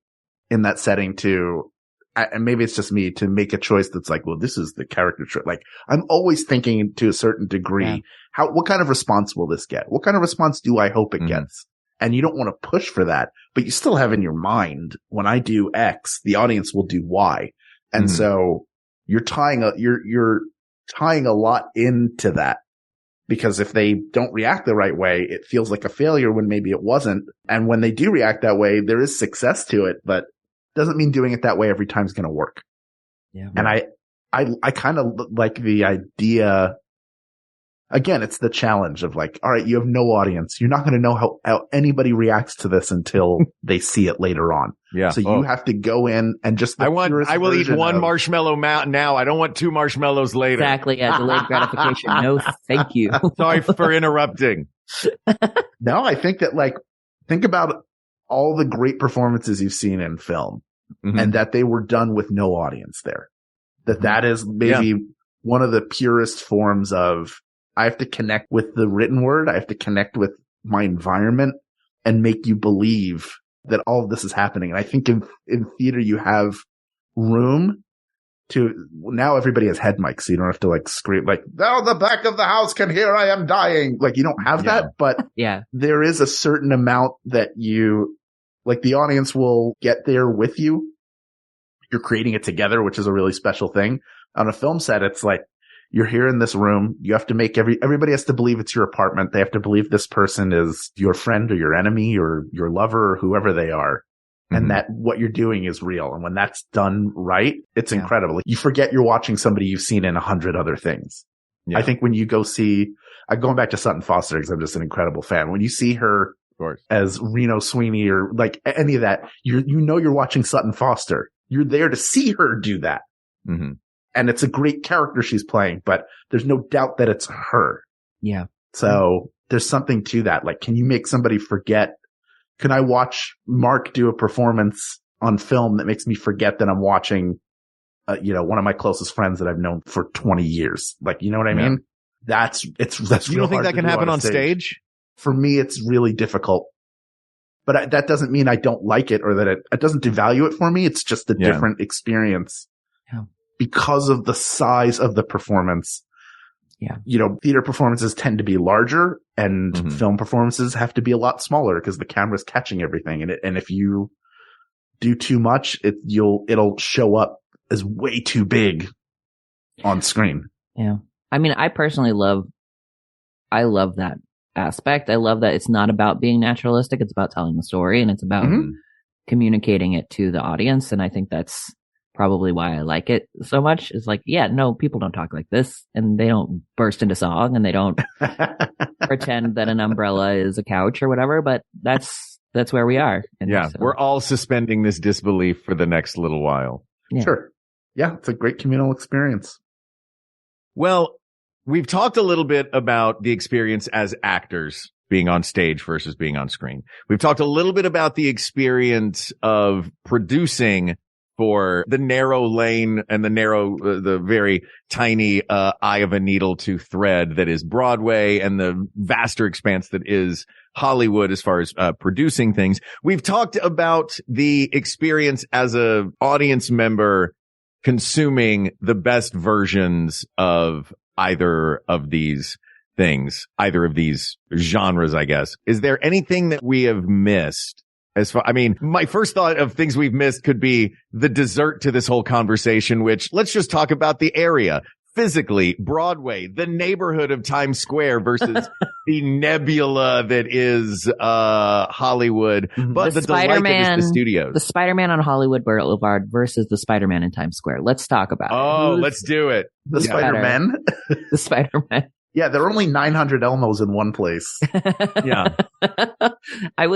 in that setting to, and maybe it's just me, to make a choice that's like, well, this is the character choice. Like I'm always thinking to a certain degree, what kind of response will this get? What kind of response do I hope it gets? And you don't want to push for that, but you still have in your mind, when I do X, the audience will do Y. And so you're tying a lot into that, because if they don't react the right way, it feels like a failure when maybe it wasn't. And when they do react that way, there is success to it, but doesn't mean doing it that way every time is going to work. Yeah. And I kind of like the idea. Again, it's the challenge of like, all right, you have no audience. You're not going to know how anybody reacts to this until they see it later on. Yeah. So you have to go in and just, I will eat one marshmallow now. I don't want 2 marshmallows later. Exactly. Yeah, delayed gratification. No, thank you. Sorry for interrupting. No, I think that like, think about all the great performances you've seen in film and that they were done with no audience there. That is maybe one of the purest forms of, I have to connect with the written word. I have to connect with my environment and make you believe that all of this is happening. And I think in theater, you have room to, now everybody has head mics. So you don't have to like scream like, now the back of the house can hear I am dying. Like you don't have that, but there is a certain amount that you, like the audience will get there with you. You're creating it together, which is a really special thing. On a film set, it's like, you're here in this room. You have to make everybody has to believe it's your apartment. They have to believe this person is your friend or your enemy or your lover or whoever they are. And that what you're doing is real. And when that's done right, it's incredible. You forget you're watching somebody you've seen in 100 other things. Yeah. I think when you go see, I'm going back to Sutton Foster because I'm just an incredible fan. When you see her as Reno Sweeney or like any of that, you know you're watching Sutton Foster. You're there to see her do that. And it's a great character she's playing, but there's no doubt that it's her. Yeah. So there's something to that. Like, can you make somebody forget? Can I watch Mark do a performance on film that makes me forget that I'm watching, one of my closest friends that I've known for 20 years? Like, you know what I mean? That's you don't think that can happen on stage? For me, it's really difficult. But that doesn't mean I don't like it or that it doesn't devalue it for me. It's just a different experience. Yeah. Because of the size of the performance. Yeah. Theater performances tend to be larger and film performances have to be a lot smaller because the camera's catching everything. And if you do too much, it'll show up as way too big on screen. Yeah. I mean, I personally love that aspect. I love that it's not about being naturalistic. It's about telling the story and it's about communicating it to the audience. And I think that's probably why I like it so much. Is like, people don't talk like this and they don't burst into song and they don't pretend that an umbrella is a couch or whatever, but that's where we are. And so, we're all suspending this disbelief for the next little while. Yeah. Sure. Yeah. It's a great communal experience. Well, we've talked a little bit about the experience as actors being on stage versus being on screen. We've talked a little bit about the experience of producing for the narrow lane and the very tiny eye of a needle to thread that is Broadway and the vaster expanse that is Hollywood as far as producing things. We've talked about the experience as a audience member consuming the best versions of either of these things, either of these genres, I guess. Is there anything that we have missed? My first thought of things we've missed could be the dessert to this whole conversation, which let's just talk about the area. Physically, Broadway, the neighborhood of Times Square versus the nebula that is Hollywood, but the delight that is the studios. The Spider-Man on Hollywood Boulevard versus the Spider-Man in Times Square. Let's talk about it. Oh, let's do it. The Spider-Man? The Spider-Man. Yeah, there are only 900 Elmos in one place. Yeah. I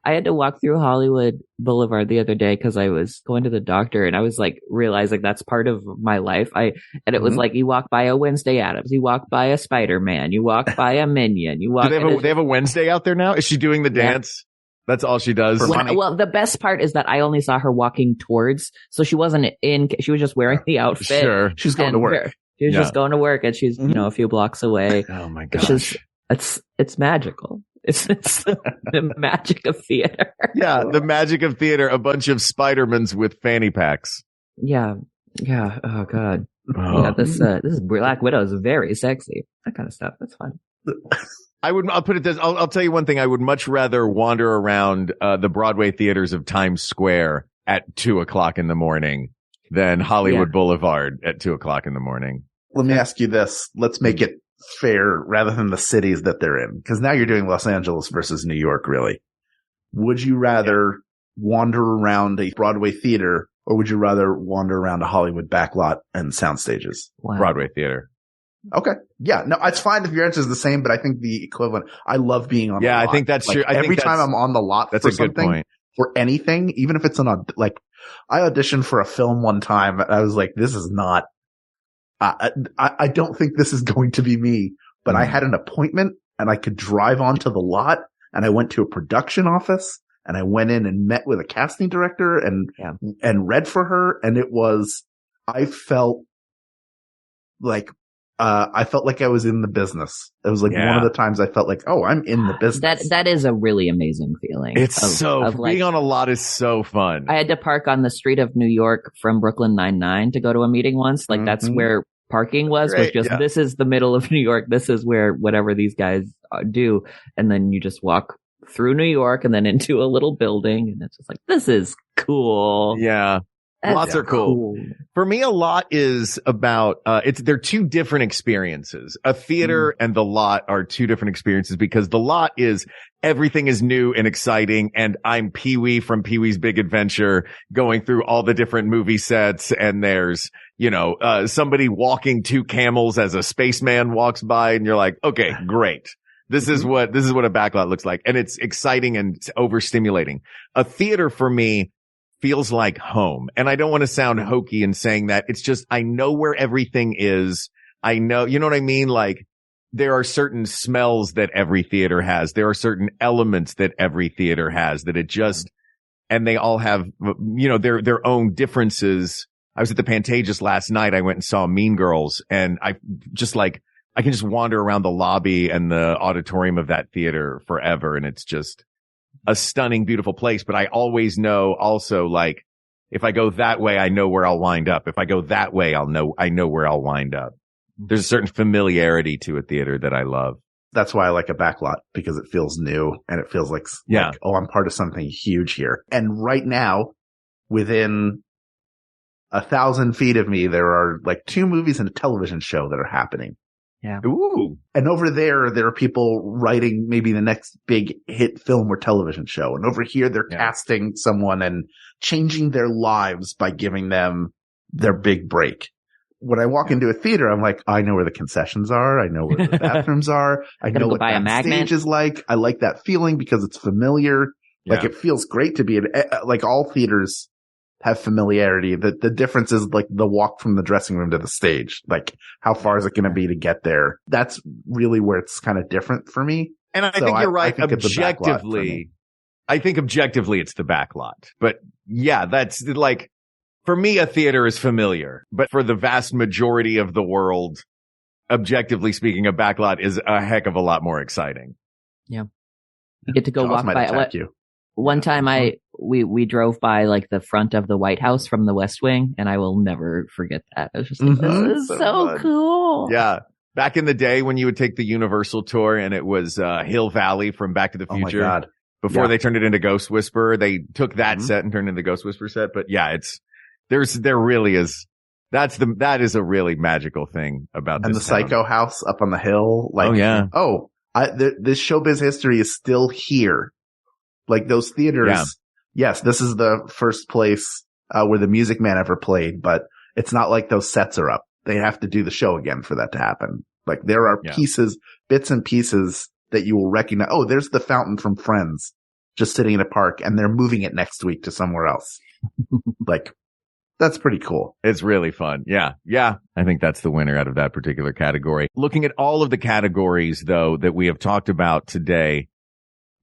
had to walk through Hollywood Boulevard the other day because I was going to the doctor, and I was like realizing that's part of my life. And it was like, you walk by a Wednesday Addams, you walk by a Spider-Man, you walk by a Minion, you walk. Do they have a Wednesday out there now? Is she doing the dance? That's all she does. Well, the best part is that I only saw her walking towards, so she wasn't she was just wearing the outfit. Sure. She's going to work. She was just going to work, and she's, a few blocks away. Oh my gosh. It's magical. It's the magic of theater. Yeah. The magic of theater. A bunch of Spider-Mans with fanny packs. Yeah. Yeah. Oh God. Oh. Yeah, this is Black Widow is very sexy. That kind of stuff. That's fun. I'll put it this. I'll tell you one thing. I would much rather wander around the Broadway theaters of Times Square at 2:00 in the morning than Hollywood Boulevard at 2:00 in the morning. Let me ask you this. Let's make it fair rather than the cities that they're in. Because now you're doing Los Angeles versus New York, really. Would you rather wander around a Broadway theater, or would you rather wander around a Hollywood backlot and sound stages? Wow. Broadway theater. Okay. Yeah. No, it's fine if your answer is the same, but I think the equivalent, I love being on the lot. I think that's true. Every time I'm on the lot that's for a good something, point. for anything, even if it's I auditioned for a film one time. I was like, this is not, I don't think this is going to be me, but I had an appointment and I could drive onto the lot, and I went to a production office and I went in and met with a casting director and read for her. And I felt like I was in the business. It was like one of the times I felt like, oh, I'm in the business. That is a really amazing feeling. It's being on a lot is so fun. I had to park on the street of New York from Brooklyn Nine-Nine to go to a meeting once. Like that's where parking was just, this is the middle of New York. This is where whatever these guys do. And then you just walk through New York and then into a little building. And it's just like, this is cool. Yeah. Lots are cool. For me, a lot is about, they're two different experiences. A theater and the lot are two different experiences, because the lot is everything is new and exciting. And I'm Pee-wee from Pee-wee's Big Adventure going through all the different movie sets. And there's, somebody walking two camels as a spaceman walks by, and you're like, okay, great. This is what a backlot looks like. And it's exciting and overstimulating. A theater for me feels like home. And I don't want to sound hokey in saying that. It's just, I know where everything is. I know, you know what I mean? Like, there are certain smells that every theater has. There are certain elements that every theater has that it just, and they all have, their own differences. I was at the Pantages last night. I went and saw Mean Girls, and I can just wander around the lobby and the auditorium of that theater forever. And it's just a stunning, beautiful place. But I always know also, like, if I go that way, I know where I'll wind up. If I go that way, I know where I'll wind up. There's a certain familiarity to a theater that I love. That's why I like a backlot, because it feels new and it feels like, oh, I'm part of something huge here. And right now, within 1,000 feet of me, there are like 2 movies and a television show that are happening. Yeah. Ooh. And over there are people writing maybe the next big hit film or television show. And over here, they're casting someone and changing their lives by giving them their big break. When I walk into a theater, I'm like, I know where the concessions are. I know where the bathrooms are. I know what that stage is like. I like that feeling because it's familiar. Yeah. Like, it feels great to be in, like, all theaters have familiarity. The difference is like the walk from the dressing room to the stage. Like, how far is it going to be to get there? That's really where it's kind of different for me. And I think you're right. I think objectively it's the backlot. But yeah, that's like, for me, a theater is familiar. But for the vast majority of the world, objectively speaking, a backlot is a heck of a lot more exciting. Yeah. You get to go walk by. One time we drove by like the front of the White House from the West Wing, and I will never forget that. I was just like, this is so cool. Yeah. Back in the day when you would take the Universal tour and it was Hill Valley from Back to the Future. Oh my God. Before they turned it into Ghost Whisperer, they took that set and turned it into Ghost Whisperer set. But yeah, there really is. That is a really magical thing about this. And the Psycho House up on the hill. Like, this showbiz history is still here. Like, those theaters. Yeah. Yes, this is the first place where the Music Man ever played, but it's not like those sets are up. They have to do the show again for that to happen. Like there are pieces, bits and pieces that you will recognize. Oh, there's the fountain from Friends just sitting in a park and they're moving it next week to somewhere else. Like that's pretty cool. It's really fun. Yeah. Yeah. I think that's the winner out of that particular category. Looking at all of the categories though that we have talked about today,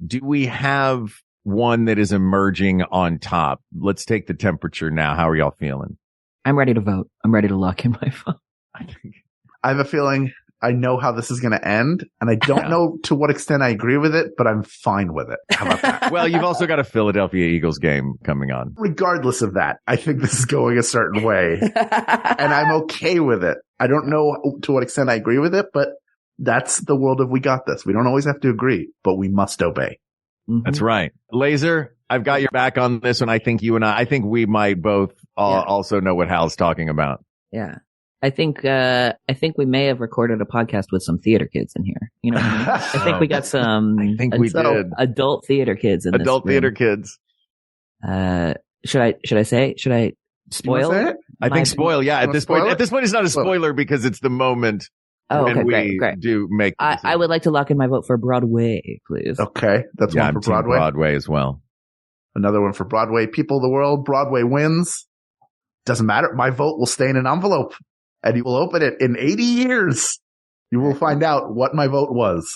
do we have one that is emerging on top? Let's take the temperature now. How are y'all feeling? I'm ready to vote. I'm ready to lock in my vote. I have a feeling I know how this is going to end, and I don't know to what extent I agree with it, but I'm fine with it. How about that? Well, you've also got a Philadelphia Eagles game coming on. Regardless of that, I think this is going a certain way, and I'm okay with it. I don't know to what extent I agree with it, but that's the world of We Got This. We don't always have to agree, but we must obey. Mm-hmm. That's right. Laser, I've got your back on this one. I think you and I think we might both also know what Hal's talking about. Yeah. I think we may have recorded a podcast with some theater kids in here. You know what I mean? I think we got some adult theater kids in adult this theater kids. Should I spoil it? I think spoil. Yeah. At this point, it's not a spoiler because it's the moment. Oh, okay, great. Do make. I would like to lock in my vote for Broadway, please. Okay. That's one for Broadway. Broadway as well. Another one for Broadway. People of the world, Broadway wins. Doesn't matter. My vote will stay in an envelope. And you will open it in 80 years. You will find out what my vote was.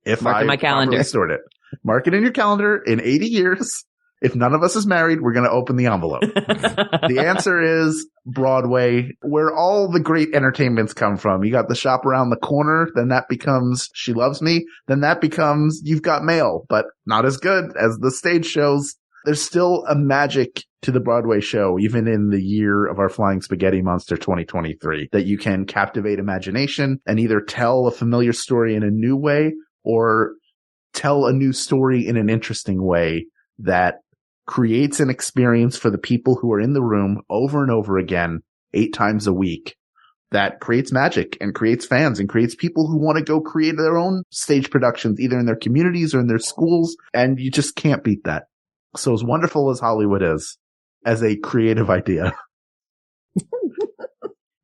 If Mark in my calendar. Stored it. Mark it in your calendar. In 80 years, if none of us is married, we're going to open the envelope. The answer is Broadway, where all the great entertainments come from. You got The Shop Around the Corner. Then that becomes She Loves Me. Then that becomes You've Got Mail, but not as good as the stage shows. There's still a magic to the Broadway show, even in the year of our Flying Spaghetti Monster 2023, that you can captivate imagination and either tell a familiar story in a new way or tell a new story in an interesting way that creates an experience for the people who are in the room over and over again, 8 times a week, that creates magic and creates fans and creates people who want to go create their own stage productions, either in their communities or in their schools. And you just can't beat that. So as wonderful as Hollywood is, as a creative idea,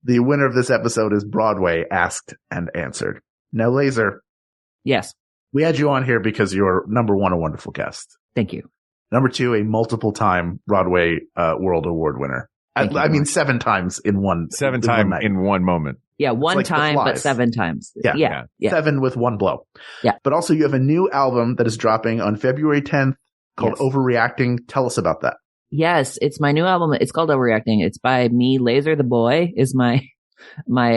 the winner of this episode is Broadway, Asked and Answered. Now, Laser. Yes. We had you on here because you're number one, a wonderful guest. Thank you. Number 2, a multiple time Broadway World Award winner. I mean, 7 times in one. 7 times in one moment. Yeah, one time, but 7 times. Yeah. 7 with one blow. Yeah. But also you have a new album that is dropping on February 10th. Called Overreacting. Tell us about that. Yes, it's my new album. It's called Overreacting. It's by me. Laser the Boy is my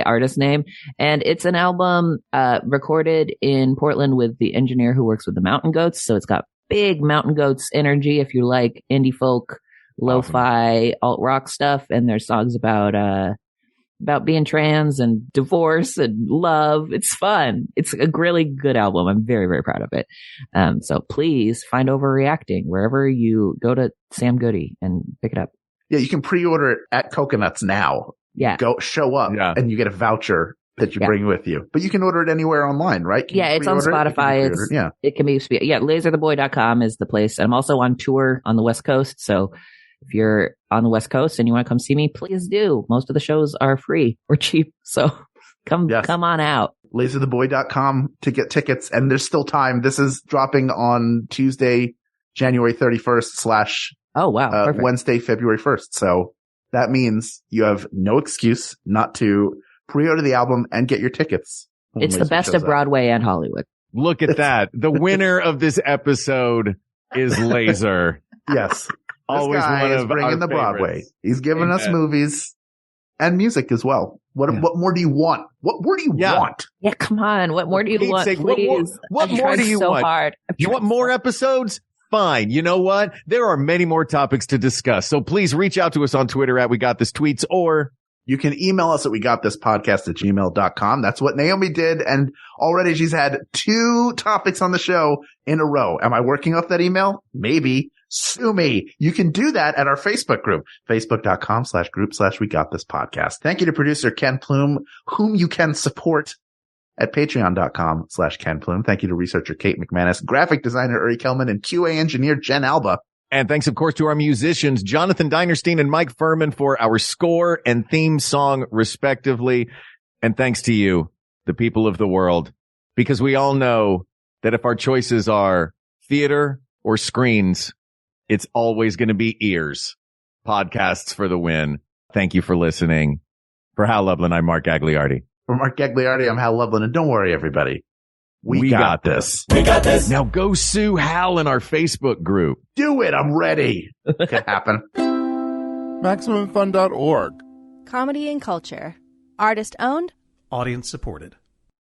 artist name. And it's an album recorded in Portland with the engineer who works with the Mountain Goats. So it's got big Mountain Goats energy if you like indie folk, lo-fi, alt rock stuff. And there's songs about being trans and divorce and love. It's fun. It's a really good album. I'm very, very proud of it. So please find Overreacting wherever you go to Sam Goody and pick it up. Yeah, you can pre-order it at Coconuts now. Yeah. Go show up and you get a voucher that you bring with you. But you can order it anywhere online, right? It's on Spotify. It can be lasertheboy.com is the place. And I'm also on tour on the West Coast. So if you're on the West Coast and you want to come see me, please do. Most of the shows are free or cheap. So come on out. Lasertheboy.com to get tickets. And there's still time. This is dropping on Tuesday, January 31st / Wednesday, February 1st. So that means you have no excuse not to pre-order the album and get your tickets. It's the best of Broadway and Hollywood. Look at that. The winner of this episode is Laser. Yes. Always this guy one is of bringing the Broadway. He's giving us movies and music as well. What more do you want? What more do you want? Yeah, come on. What more do you want? Please. What more do you want? Hard. You want more episodes? Fine. You know what? There are many more topics to discuss. So please reach out to us on Twitter at We Got This Tweets, or you can email us at wegotThisPodcast@gmail.com. That's what Naomi did. And already she's had 2 topics on the show in a row. Am I working off that email? Maybe. Sue me. You can do that at our Facebook group, facebook.com/group/WeGotThisPodcast. Thank you to producer Ken Plume, whom you can support at patreon.com/Ken Plume. Thank you to researcher Kate McManus, graphic designer Uri Kelman, and QA engineer Jen Alba. And thanks, of course, to our musicians, Jonathan Dinerstein and Mike Furman, for our score and theme song, respectively. And thanks to you the people of the world, because we all know that if our choices are theater or screens, it's always going to be ears. Podcasts for the win. Thank you for listening. For Hal Lublin, I'm Mark Gagliardi. For Mark Gagliardi, I'm Hal Lublin, and don't worry, everybody. We got this. We got this. Now go sue Hal in our Facebook group. Do it. I'm ready. It could happen. MaximumFun.org. Comedy and culture. Artist owned. Audience supported.